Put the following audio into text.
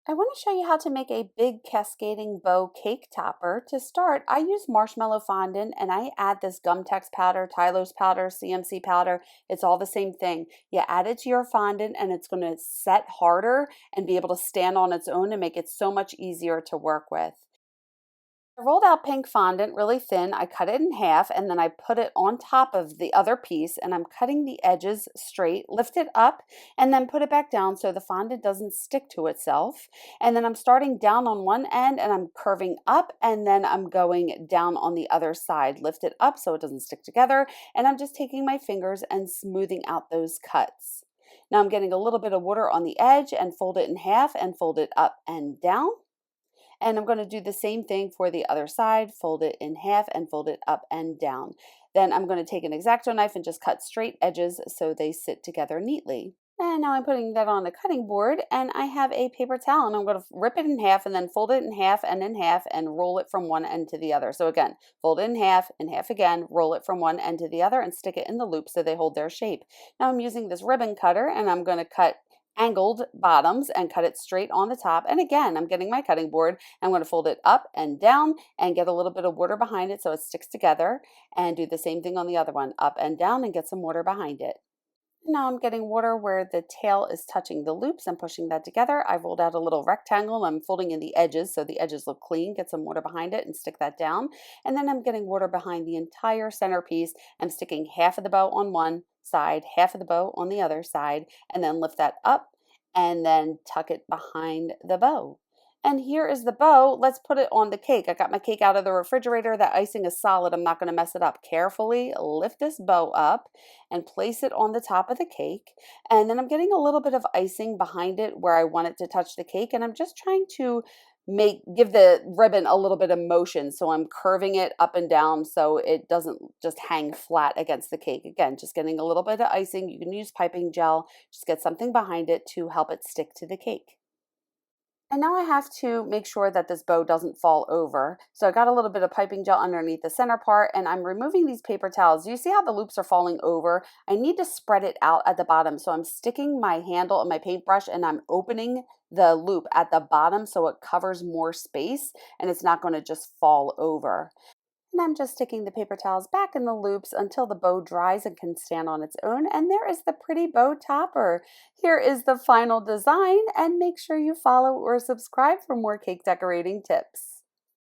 I want to show you how to make a big cascading bow cake topper. To start, I use marshmallow fondant and I add this Gum-Tex powder, Tylose powder, CMC powder. It's all the same thing. You add it to your fondant and it's going to set harder and be able to stand on its own and make it so much easier to work with. I rolled out pink fondant really thin. I cut it in half and then I put it on top of the other piece and I'm cutting the edges straight, lift it up and then put it back down so the fondant doesn't stick to itself. And then I'm starting down on one end and I'm curving up and then I'm going down on the other side. Lift it up so it doesn't stick together and I'm just taking my fingers and smoothing out those cuts. Now I'm getting a little bit of water on the edge and fold it in half and fold it up and down. And I'm going to do the same thing for the other side, fold it in half and fold it up and down. Then I'm going to take an X-Acto knife and just cut straight edges so they sit together neatly. And now I'm putting that on the cutting board and I have a paper towel and I'm going to rip it in half and then fold it in half and roll it from one end to the other. So again, fold it in half again, roll it from one end to the other and stick it in the loop so they hold their shape. Now I'm using this ribbon cutter and I'm going to cut angled bottoms and cut it straight on the top. And again, I'm getting my cutting board. I'm going to fold it up and down and get a little bit of water behind it so it sticks together and do the same thing on the other one, up and down and get some water behind it. Now I'm getting water where the tail is touching the loops and pushing that together. I've rolled out a little rectangle. I'm folding in the edges so the edges look clean. Get some water behind it and stick that down. And then I'm getting water behind the entire centerpiece. I'm sticking half of the bow on one side, half of the bow on the other side, and then lift that up and then tuck it behind the bow. And here is the bow. Let's put it on the cake. I got my cake out of the refrigerator. That icing is solid. I'm not going to mess it up. Carefully lift this bow up and place it on the top of the cake. And then I'm getting a little bit of icing behind it where I want it to touch the cake. And I'm just trying to give the ribbon a little bit of motion. So I'm curving it up and down so it doesn't just hang flat against the cake. Again, just getting a little bit of icing. You can use piping gel. Just get something behind it to help it stick to the cake. And now I have to make sure that this bow doesn't fall over. So I got a little bit of piping gel underneath the center part and I'm removing these paper towels. You see how the loops are falling over? I need to spread it out at the bottom. So I'm sticking my handle and my paintbrush and I'm opening the loop at the bottom so it covers more space and it's not going to just fall over. And I'm just sticking the paper towels back in the loops until the bow dries and can stand on its own. And there is the pretty bow topper. Here is the final design, and make sure you follow or subscribe for more cake decorating tips.